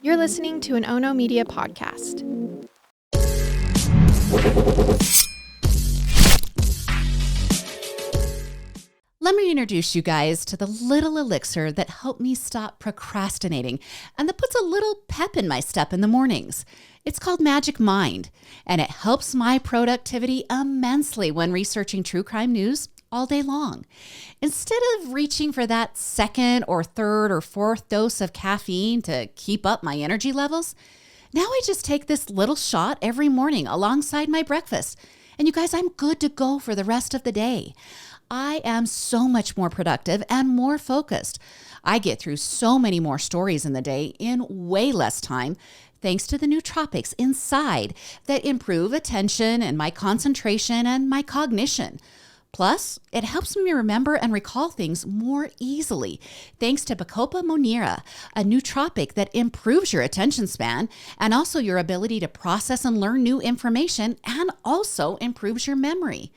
You're listening to an Ono Media podcast. Let me introduce you guys to the little elixir that helped me stop procrastinating and that puts a little pep in my step in the mornings. It's called Magic Mind, and it helps my productivity immensely when researching true crime news all day long. Instead of reaching for that second or third or fourth dose of caffeine to keep up my energy levels, now I just take this little shot every morning alongside my breakfast. And you guys, I'm good to go for the rest of the day. I am so much more productive and more focused. I get through so many more stories in the day in way less time, thanks to the nootropics inside that improve attention and my concentration and my cognition. Plus, it helps me remember and recall things more easily, thanks to Bacopa monnieri, a nootropic that improves your attention span and also your ability to process and learn new information and also improves your memory.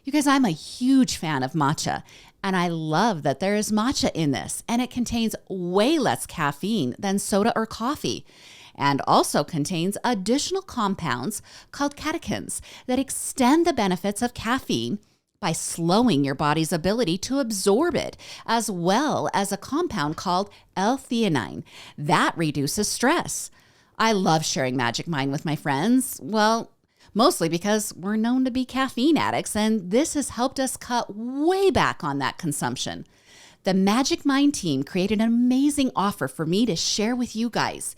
You guys, I'm a huge fan of matcha, and I love that there is matcha in this, and it contains way less caffeine than soda or coffee, and also contains additional compounds called catechins that extend the benefits of caffeine by slowing your body's ability to absorb it, as well as a compound called L-theanine that reduces stress. I love sharing Magic Mind with my friends. Well, mostly because we're known to be caffeine addicts, and this has helped us cut way back on that consumption. The Magic Mind team created an amazing offer for me to share with you guys.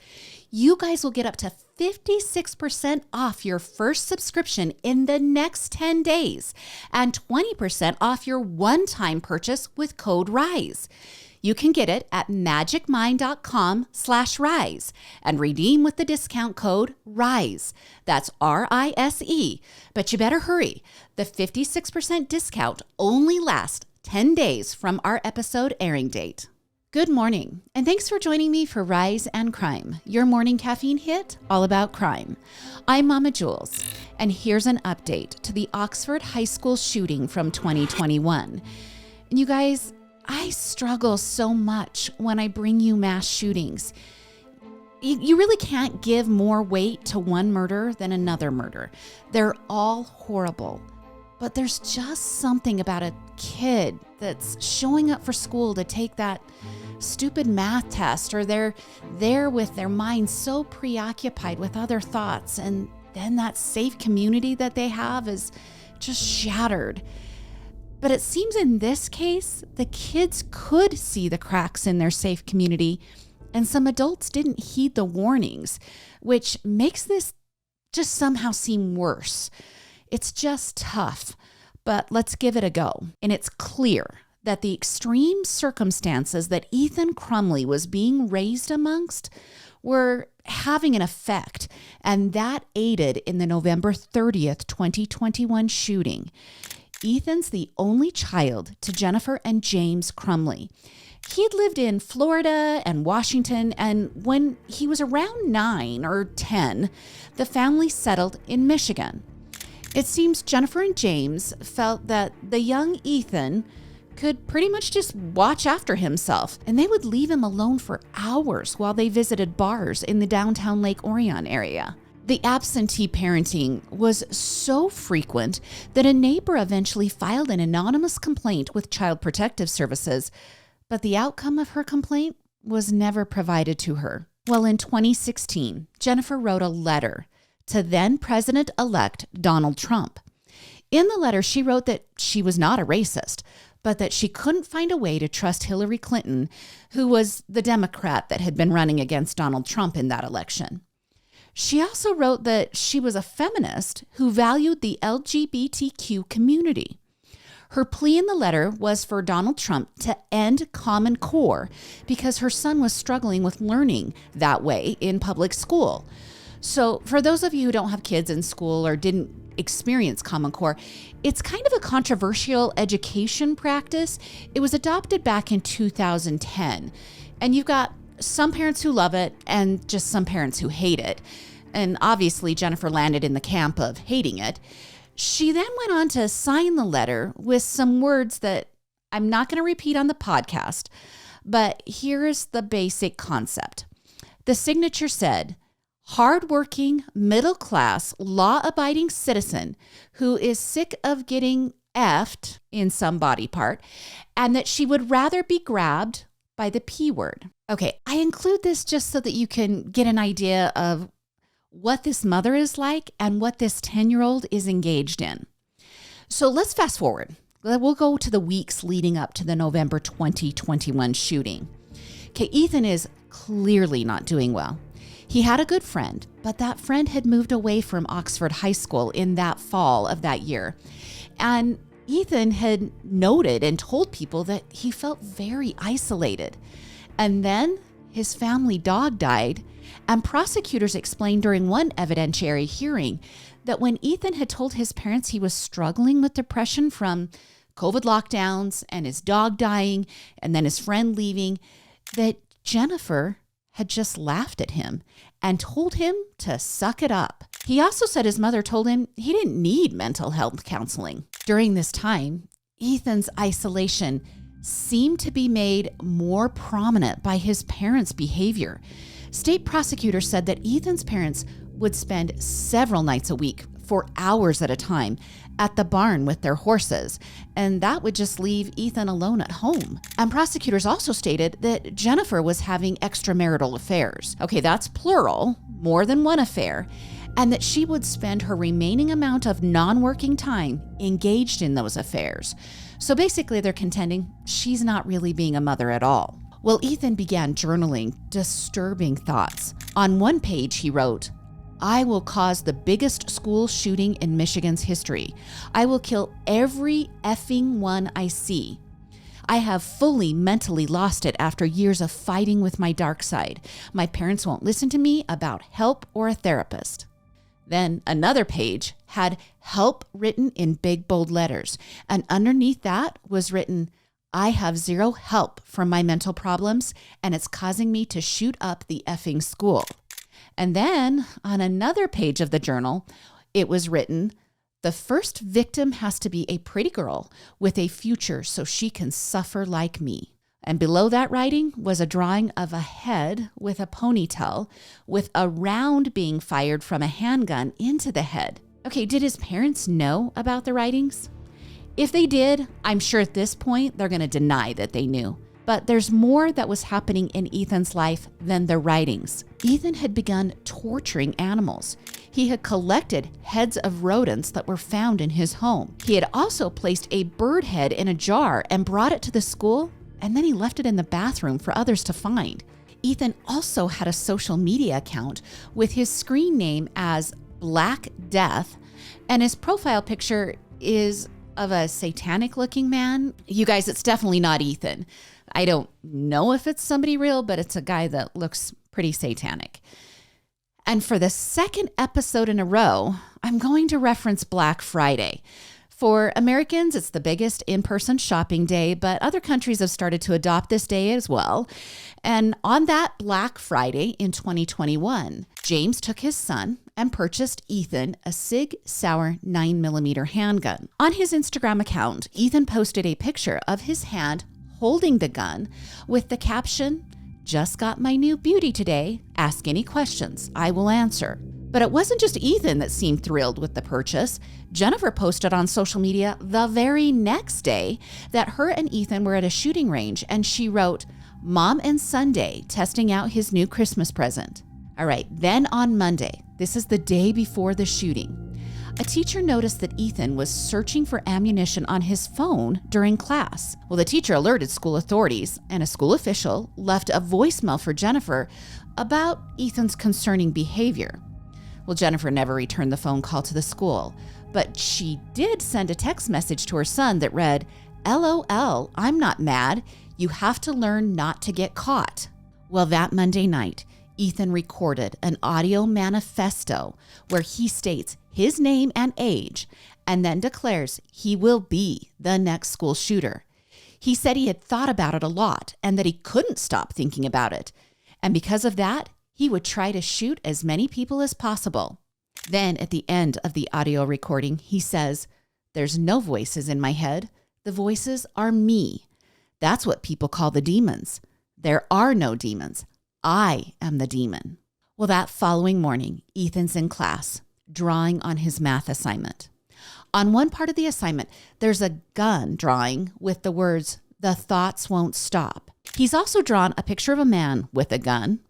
You guys will get up to 56% off your first subscription in the next 10 days and 20% off your one-time purchase with code RISE. You can get it at magicmind.com/rise and redeem with the discount code RISE. That's RISE. But you better hurry. The 56% discount only lasts 10 days from our episode airing date. Good morning, and thanks for joining me for Rise and Crime, your morning caffeine hit all about crime. I'm Mama Jules, and here's an update to the Oxford High School shooting from 2021. And you guys, I struggle so much when I bring you mass shootings. You really can't give more weight to one murder than another murder. They're all horrible. But there's just something about a kid that's showing up for school to take that stupid math test, or they're there with their mind so preoccupied with other thoughts, and then that safe community that they have is just shattered. But it seems in this case, the kids could see the cracks in their safe community, and some adults didn't heed the warnings, which makes this just somehow seem worse. It's just tough, but let's give it a go. And it's clear that the extreme circumstances that Ethan Crumley was being raised amongst were having an effect, and that aided in the November 30th, 2021 shooting. Ethan's the only child to Jennifer and James Crumley. He had lived in Florida and Washington, and when he was around 9 or 10, the family settled in Michigan. It seems Jennifer and James felt that the young Ethan could pretty much just watch after himself, and they would leave him alone for hours while they visited bars in the downtown Lake Orion area. The absentee parenting was so frequent that a neighbor eventually filed an anonymous complaint with Child Protective Services, but the outcome of her complaint was never provided to her. Well, in 2016, Jennifer wrote a letter to then President-elect Donald Trump. In the letter, she wrote that she was not a racist, but that she couldn't find a way to trust Hillary Clinton, who was the Democrat that had been running against Donald Trump in that election. She also wrote that she was a feminist who valued the LGBTQ community. Her plea in the letter was for Donald Trump to end Common Core because her son was struggling with learning that way in public school. So for those of you who don't have kids in school or didn't experience Common Core, it's kind of a controversial education practice. It was adopted back in 2010, and you've got some parents who love it and just some parents who hate it. And obviously Jennifer landed in the camp of hating it. She then went on to sign the letter with some words that I'm not going to repeat on the podcast, but here's the basic concept. The signature said, hardworking, middle-class, law-abiding citizen who is sick of getting effed in some body part, and that she would rather be grabbed by the P word. Okay, I include this just so that you can get an idea of what this mother is like and what this 10-year-old is engaged in. So let's fast forward. We'll go to the weeks leading up to the November 2021 shooting. Okay, Ethan is clearly not doing well. He had a good friend, but that friend had moved away from Oxford High School in that fall of that year. And Ethan had noted and told people that he felt very isolated. And then his family dog died, and prosecutors explained during one evidentiary hearing that when Ethan had told his parents he was struggling with depression from COVID lockdowns and his dog dying and then his friend leaving, that Jennifer had just laughed at him and told him to suck it up. He also said his mother told him he didn't need mental health counseling. During this time, Ethan's isolation seemed to be made more prominent by his parents' behavior. State prosecutors said that Ethan's parents would spend several nights a week for hours at a time at the barn with their horses, and that would just leave Ethan alone at home. And prosecutors also stated that Jennifer was having extramarital affairs. Okay, that's plural, more than one affair, and that she would spend her remaining amount of non-working time engaged in those affairs. So basically, they're contending she's not really being a mother at all. Well, Ethan began journaling disturbing thoughts. On one page, he wrote, I will cause the biggest school shooting in Michigan's history. I will kill every effing one I see. I have fully mentally lost it after years of fighting with my dark side. My parents won't listen to me about help or a therapist. Then another page had help written in big bold letters. And underneath that was written, I have zero help from my mental problems, and it's causing me to shoot up the effing school. And then on another page of the journal, it was written, the first victim has to be a pretty girl with a future so she can suffer like me. And below that writing was a drawing of a head with a ponytail with a round being fired from a handgun into the head. Okay, did his parents know about the writings? If they did, I'm sure at this point they're going to deny that they knew. But there's more that was happening in Ethan's life than the writings. Ethan had begun torturing animals. He had collected heads of rodents that were found in his home. He had also placed a bird head in a jar and brought it to the school, and then he left it in the bathroom for others to find. Ethan also had a social media account with his screen name as Black Death, and his profile picture is of a satanic-looking man. You guys, it's definitely not Ethan. I don't know if it's somebody real, but it's a guy that looks pretty satanic. And for the second episode in a row, I'm going to reference Black Friday. For Americans, it's the biggest in-person shopping day, but other countries have started to adopt this day as well. And on that Black Friday in 2021, James took his son and purchased Ethan a Sig Sauer 9mm handgun. On his Instagram account, Ethan posted a picture of his hand holding the gun with the caption, "Just got my new beauty today. Ask any questions. I will answer." But it wasn't just Ethan that seemed thrilled with the purchase. Jennifer posted on social media the very next day that her and Ethan were at a shooting range, and she wrote, "Mom and Sunday testing out his new Christmas present." All right, then on Monday, this is the day before the shooting, a teacher noticed that Ethan was searching for ammunition on his phone during class. Well, the teacher alerted school authorities, and a school official left a voicemail for Jennifer about Ethan's concerning behavior. Well, Jennifer never returned the phone call to the school, but she did send a text message to her son that read, "LOL, I'm not mad. You have to learn not to get caught." Well, that Monday night, Ethan recorded an audio manifesto where he states his name and age and then declares he will be the next school shooter. He said he had thought about it a lot and that he couldn't stop thinking about it. And because of that, he would try to shoot as many people as possible. Then at the end of the audio recording, he says, "There's no voices in my head. The voices are me. That's what people call the demons. There are no demons. I am the demon. Well, that following morning, Ethan's in class, drawing on his math assignment. On one part of the assignment, there's a gun drawing with the words, "The thoughts won't stop." He's also drawn a picture of a man with a gun.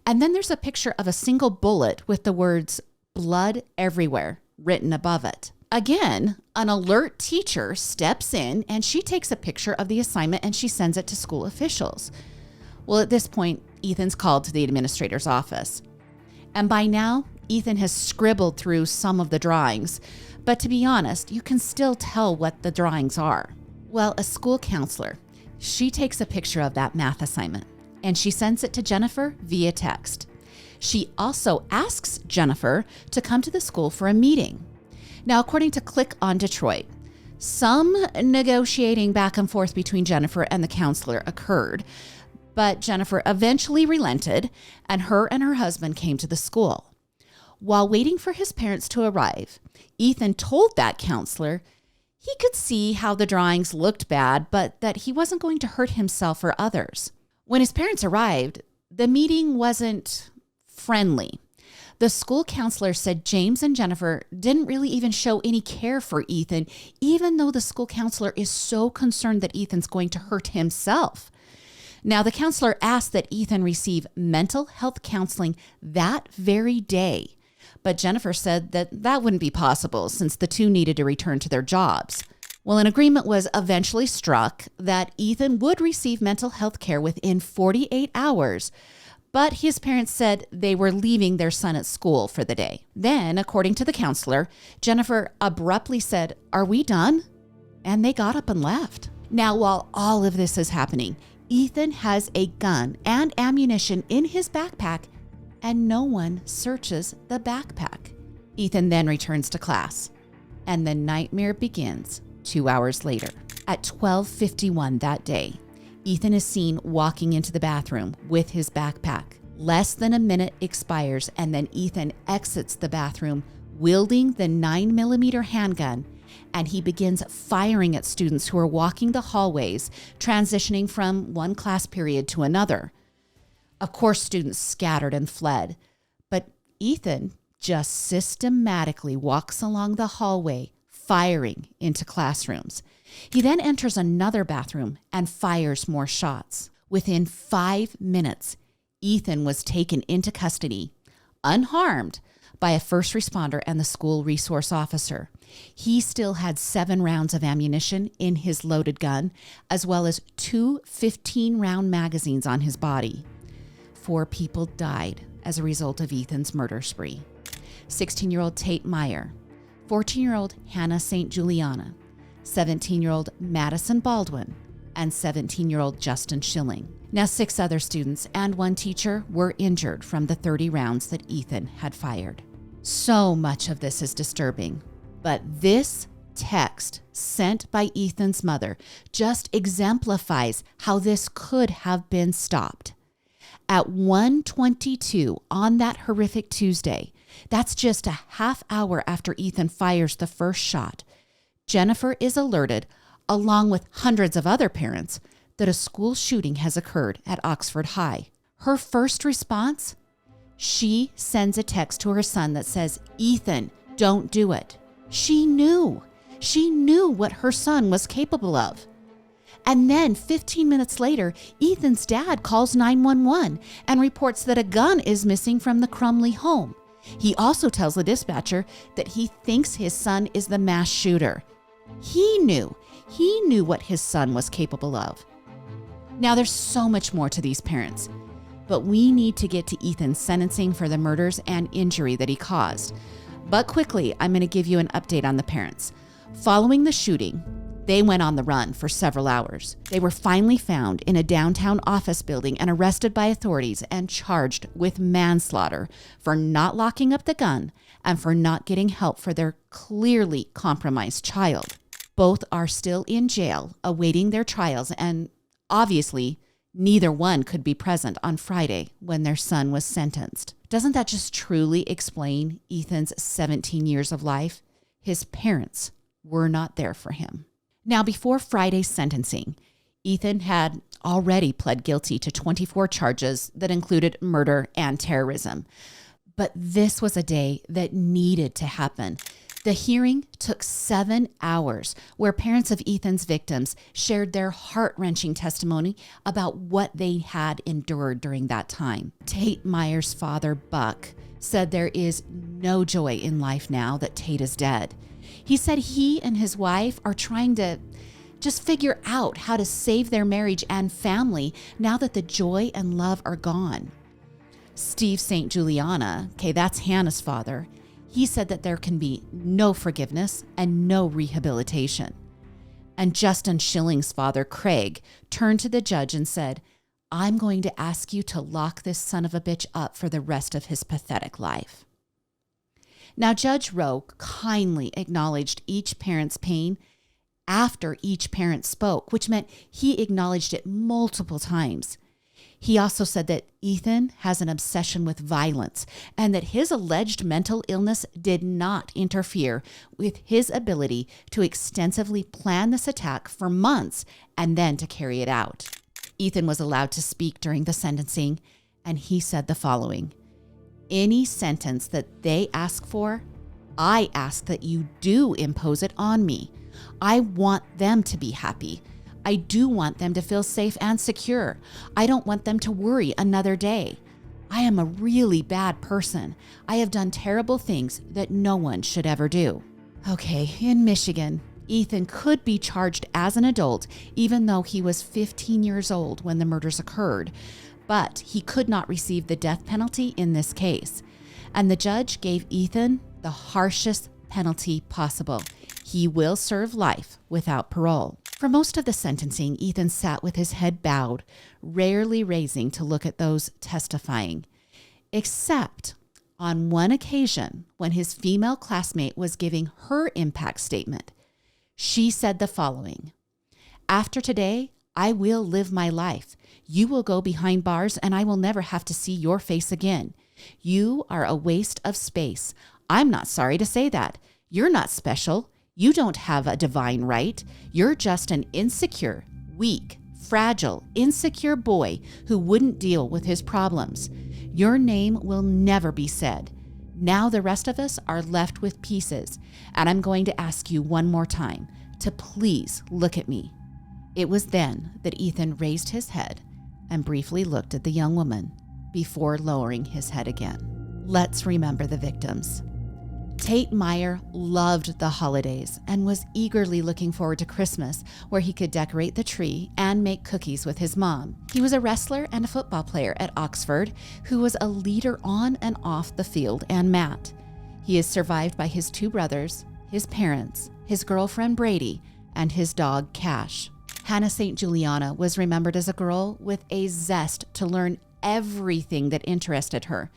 And then there's a picture of a single bullet with the words, "Blood everywhere," written above it. Again, an alert teacher steps in and she takes a picture of the assignment and she sends it to school officials. Well, at this point, Ethan's called to the administrator's office. And by now, Ethan has scribbled through some of the drawings, but to be honest, you can still tell what the drawings are. Well, a school counselor, she takes a picture of that math assignment and she sends it to Jennifer via text. She also asks Jennifer to come to the school for a meeting. Now, according to Click on Detroit, some negotiating back and forth between Jennifer and the counselor occurred, but Jennifer eventually relented and her husband came to the school. While waiting for his parents to arrive, Ethan told that counselor he could see how the drawings looked bad, but that he wasn't going to hurt himself or others. When his parents arrived, the meeting wasn't friendly. The school counselor said James and Jennifer didn't really even show any care for Ethan, even though the school counselor is so concerned that Ethan's going to hurt himself. Now, the counselor asked that Ethan receive mental health counseling that very day, but Jennifer said that wouldn't be possible since the two needed to return to their jobs. Well, an agreement was eventually struck that Ethan would receive mental health care within 48 hours, but his parents said they were leaving their son at school for the day. Then, according to the counselor, Jennifer abruptly said, "Are we done?" And they got up and left. Now, while all of this is happening, Ethan has a gun and ammunition in his backpack, and no one searches the backpack. Ethan then returns to class, and the nightmare begins 2 hours later. At 12:51 that day, Ethan is seen walking into the bathroom with his backpack. Less than a minute expires, and then Ethan exits the bathroom wielding the 9mm handgun, and he begins firing at students who are walking the hallways, transitioning from one class period to another. Of course, students scattered and fled, but Ethan just systematically walks along the hallway, firing into classrooms. He then enters another bathroom and fires more shots. Within 5 minutes, Ethan was taken into custody, unharmed, by a first responder and the school resource officer. He still had 7 rounds of ammunition in his loaded gun, as well as 2 15-round magazines on his body. 4 people died as a result of Ethan's murder spree. 16-year-old Tate Meyer, 14-year-old Hannah St. Juliana, 17-year-old Madison Baldwin, and 17-year-old Justin Schilling. Now, 6 other students and 1 teacher were injured from the 30 rounds that Ethan had fired. So much of this is disturbing, but this text sent by Ethan's mother just exemplifies how this could have been stopped. At 1:22 on that horrific Tuesday, that's just a half hour after Ethan fires the first shot, Jennifer is alerted, along with hundreds of other parents, that a school shooting has occurred at Oxford High. Her first response? She sends a text to her son that says, "Ethan, don't do it." She knew what her son was capable of. And then 15 minutes later, Ethan's dad calls 911 and reports that a gun is missing from the Crumley home. He also tells the dispatcher that he thinks his son is the mass shooter. He knew what his son was capable of. Now, there's so much more to these parents, but we need to get to Ethan's sentencing for the murders and injury that he caused. But quickly, I'm going to give you an update on the parents. Following the shooting, they went on the run for several hours. They were finally found in a downtown office building and arrested by authorities and charged with manslaughter for not locking up the gun and for not getting help for their clearly compromised child. Both are still in jail awaiting their trials, and obviously, neither one could be present on Friday when their son was sentenced. Doesn't that just truly explain Ethan's 17 years of life? His parents were not there for him. Now, before Friday's sentencing, Ethan had already pled guilty to 24 charges that included murder and terrorism. But this was a day that needed to happen. The hearing took 7 hours, where parents of Ethan's victims shared their heart-wrenching testimony about what they had endured during that time. Tate Myers' father, Buck, said there is no joy in life now that Tate is dead. He said he and his wife are trying to just figure out how to save their marriage and family now that the joy and love are gone. Steve St. Juliana, that's Hannah's father, he said that there can be no forgiveness and no rehabilitation. And Justin Schilling's father, Craig, turned to the judge and said, I'm going to ask you to lock this son of a bitch up for the rest of his pathetic life. Now, Judge Rowe kindly acknowledged each parent's pain after each parent spoke, which meant he acknowledged it multiple times. He also said that Ethan has an obsession with violence and that his alleged mental illness did not interfere with his ability to extensively plan this attack for months and then to carry it out. Ethan was allowed to speak during the sentencing, and he said the following: any sentence that they ask for, I ask that you do impose it on me. I want them to be happy. I do want them to feel safe and secure. I don't want them to worry another day. I am a really bad person. I have done terrible things that no one should ever do. Okay, in Michigan, Ethan could be charged as an adult, even though he was 15 years old when the murders occurred, but he could not receive the death penalty in this case. And the judge gave Ethan the harshest penalty possible. He will serve life without parole. For most of the sentencing, Ethan sat with his head bowed, rarely raising to look at those testifying, except on one occasion when his female classmate was giving her impact statement. She said the following: after today, I will live my life. You will go behind bars and I will never have to see your face again. You are a waste of space. I'm not sorry to say that. You're not special. You don't have a divine right. You're just an insecure, weak, fragile, insecure boy who wouldn't deal with his problems. Your name will never be said. Now the rest of us are left with pieces, and I'm going to ask you one more time to please look at me. It was then that Ethan raised his head and briefly looked at the young woman before lowering his head again. Let's remember the victims. Tate Meyer loved the holidays and was eagerly looking forward to Christmas, where he could decorate the tree and make cookies with his mom. He was a wrestler and a football player at Oxford who was a leader on and off the field and mat. He is survived by his 2 brothers, his parents, his girlfriend Brady, and his dog Cash. Hannah St. Juliana was remembered as a girl with a zest to learn everything that interested her.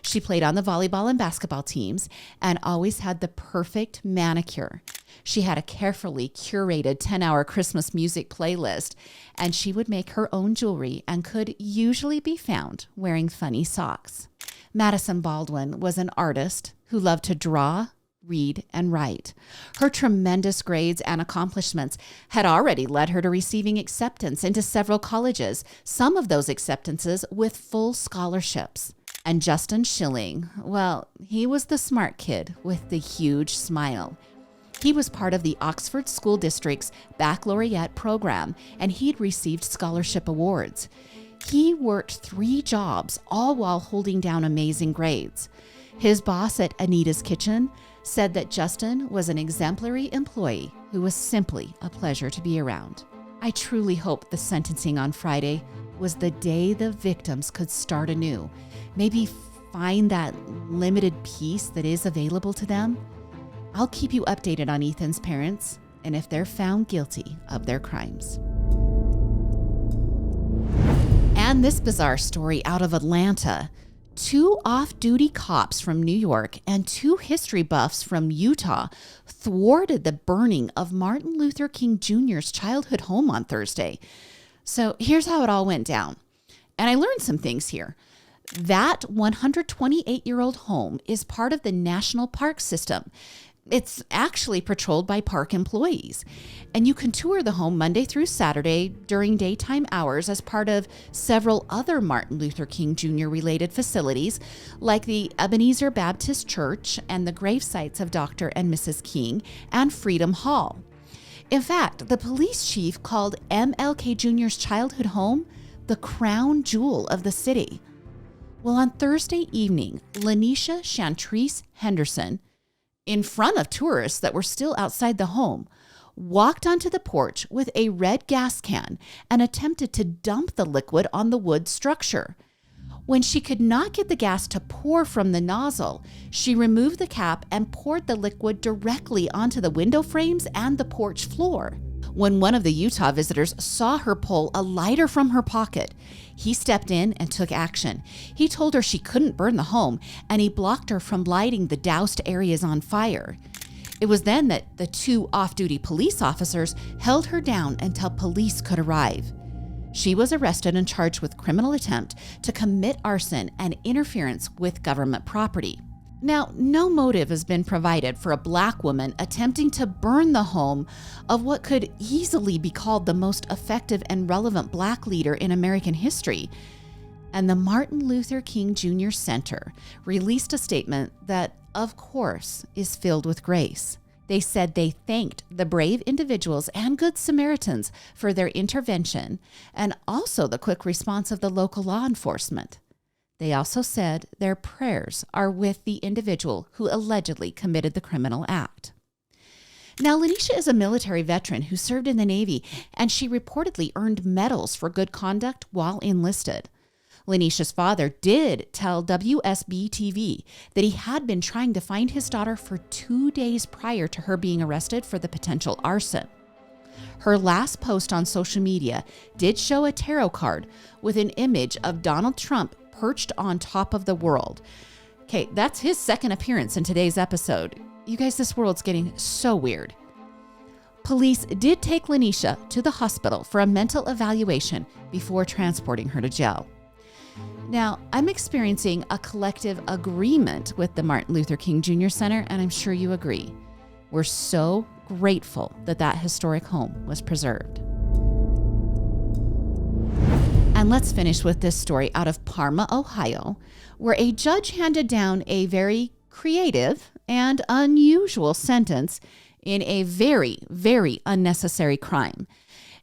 She played on the volleyball and basketball teams and always had the perfect manicure. She had a carefully curated 10-hour Christmas music playlist, and she would make her own jewelry and could usually be found wearing funny socks. Madison Baldwin was an artist who loved to draw, read, and write. Her tremendous grades and accomplishments had already led her to receiving acceptance into several colleges, some of those acceptances with full scholarships. And Justin Schilling, well, he was the smart kid with the huge smile. He was part of the Oxford School District's baccalaureate program, and he'd received scholarship awards. He worked 3 jobs, all while holding down amazing grades. His boss at Anita's Kitchen said that Justin was an exemplary employee who was simply a pleasure to be around. I truly hope the sentencing on Friday was the day the victims could start anew, maybe find that limited peace that is available to them. I'll keep you updated on Ethan's parents and if they're found guilty of their crimes. And this bizarre story out of Atlanta. 2 off-duty cops from New York and 2 history buffs from Utah thwarted the burning of Martin Luther King Jr.'s childhood home on Thursday. So here's how it all went down. And I learned some things here. That 128-year-old home is part of the National Park System. It's actually patrolled by park employees. And you can tour the home Monday through Saturday during daytime hours as part of several other Martin Luther King Jr. related facilities, like the Ebenezer Baptist Church and the grave sites of Dr. and Mrs. King and Freedom Hall. In fact, the police chief called MLK Jr.'s childhood home the crown jewel of the city. Well, on Thursday evening, Lanisha Chantrice Henderson, in front of tourists that were still outside the home, walked onto the porch with a red gas can and attempted to dump the liquid on the wood structure. When she could not get the gas to pour from the nozzle, she removed the cap and poured the liquid directly onto the window frames and the porch floor. When one of the Utah visitors saw her pull a lighter from her pocket, he stepped in and took action. He told her she couldn't burn the home, and he blocked her from lighting the doused areas on fire. It was then that the two off-duty police officers held her down until police could arrive. She was arrested and charged with criminal attempt to commit arson and interference with government property. Now, no motive has been provided for a Black woman attempting to burn the home of what could easily be called the most effective and relevant Black leader in American history. And the Martin Luther King Jr. Center released a statement that, of course, is filled with grace. They said they thanked the brave individuals and Good Samaritans for their intervention and also the quick response of the local law enforcement. They also said their prayers are with the individual who allegedly committed the criminal act. Now, Lanisha is a military veteran who served in the Navy, and she reportedly earned medals for good conduct while enlisted. Lanisha's father did tell WSB-TV that he had been trying to find his daughter for 2 days prior to her being arrested for the potential arson. Her last post on social media did show a tarot card with an image of Donald Trump perched on top of the world. Okay, that's his second appearance in today's episode. You guys, this world's getting so weird. Police did take Lanisha to the hospital for a mental evaluation before transporting her to jail. Now, I'm experiencing a collective agreement with the Martin Luther King Jr. Center, and I'm sure you agree. We're so grateful that that historic home was preserved. And let's finish with this story out of Parma, Ohio, where a judge handed down a very creative and unusual sentence in a very, very unnecessary crime.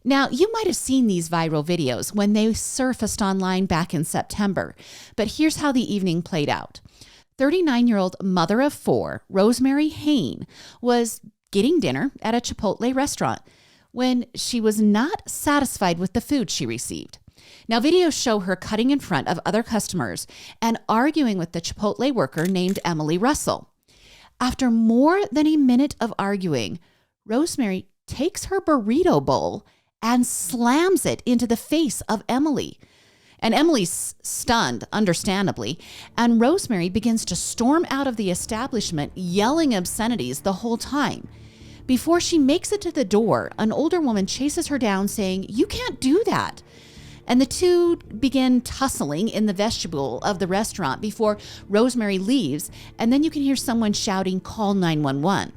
Now, you might have seen these viral videos when they surfaced online back in September, but here's how the evening played out. 39-year-old mother of four, Rosemary Hain, was getting dinner at a Chipotle restaurant when she was not satisfied with the food she received. Now, videos show her cutting in front of other customers and arguing with the Chipotle worker named Emily Russell. After more than a minute of arguing, Rosemary takes her burrito bowl and slams it into the face of Emily. And Emily's stunned, understandably, and Rosemary begins to storm out of the establishment, yelling obscenities the whole time. Before she makes it to the door, an older woman chases her down saying, "You can't do that." And the two begin tussling in the vestibule of the restaurant before Rosemary leaves, and then you can hear someone shouting, "Call 911."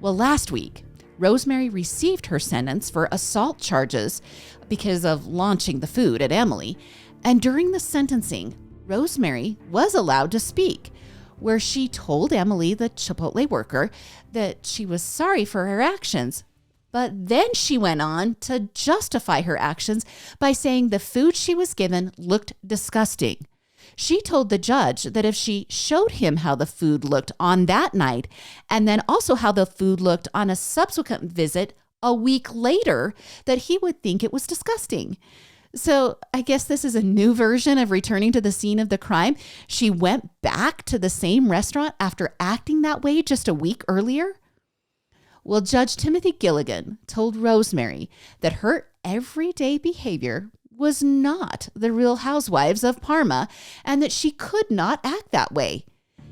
Well, last week, Rosemary received her sentence for assault charges because of launching the food at Emily, and during the sentencing, Rosemary was allowed to speak, where she told Emily, the Chipotle worker, that she was sorry for her actions. But then she went on to justify her actions by saying the food she was given looked disgusting. She told the judge that if she showed him how the food looked on that night, and then also how the food looked on a subsequent visit a week later, that he would think it was disgusting. So I guess this is a new version of returning to the scene of the crime. She went back to the same restaurant after acting that way just a week earlier. Well, Judge Timothy Gilligan told Rosemary that her everyday behavior was not the Real Housewives of Parma and that she could not act that way.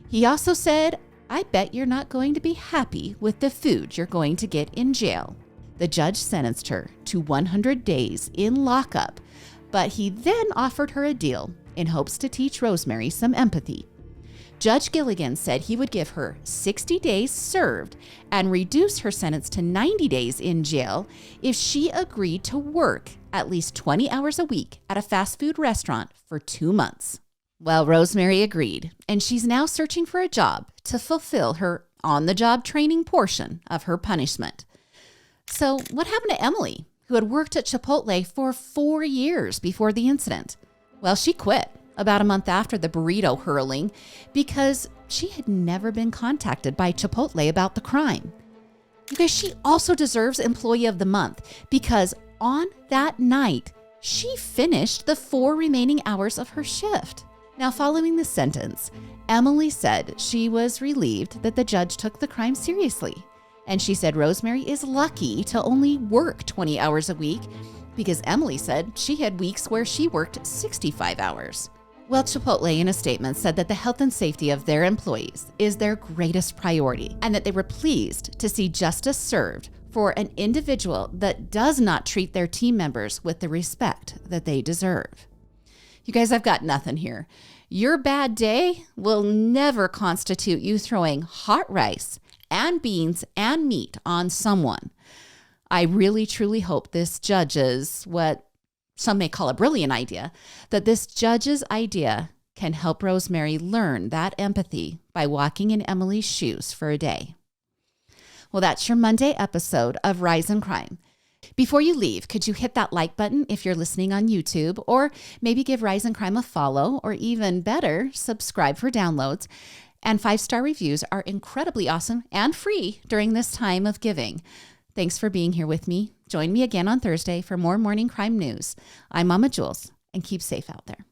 He also said, "I bet you're not going to be happy with the food you're going to get in jail." The judge sentenced her to 100 days in lockup, but he then offered her a deal in hopes to teach Rosemary some empathy. Judge Gilligan said he would give her 60 days served and reduce her sentence to 90 days in jail if she agreed to work at least 20 hours a week at a fast food restaurant for 2 months. Well, Rosemary agreed, and she's now searching for a job to fulfill her on-the-job training portion of her punishment. So what happened to Emily, who had worked at Chipotle for 4 years before the incident? Well, she quit about a month after the burrito hurling because she had never been contacted by Chipotle about the crime. You guys, she also deserves Employee of the Month because on that night, she finished the 4 remaining hours of her shift. Now, following the sentence, Emily said she was relieved that the judge took the crime seriously. And she said Rosemary is lucky to only work 20 hours a week because Emily said she had weeks where she worked 65 hours. Well, Chipotle in a statement said that the health and safety of their employees is their greatest priority and that they were pleased to see justice served for an individual that does not treat their team members with the respect that they deserve. You guys, I've got nothing here. Your bad day will never constitute you throwing hot rice and beans and meat on someone. I really, truly hope this judge's, what some may call a brilliant idea, that this judge's idea can help Rosemary learn that empathy by walking in Emily's shoes for a day. Well, that's your Monday episode of Rise in Crime. Before you leave, could you hit that like button if you're listening on YouTube, or maybe give Rise in Crime a follow, or even better, subscribe for downloads. And 5-star reviews are incredibly awesome and free during this time of giving. Thanks for being here with me. Join me again on Thursday for more morning crime news. I'm Mama Jules, and keep safe out there.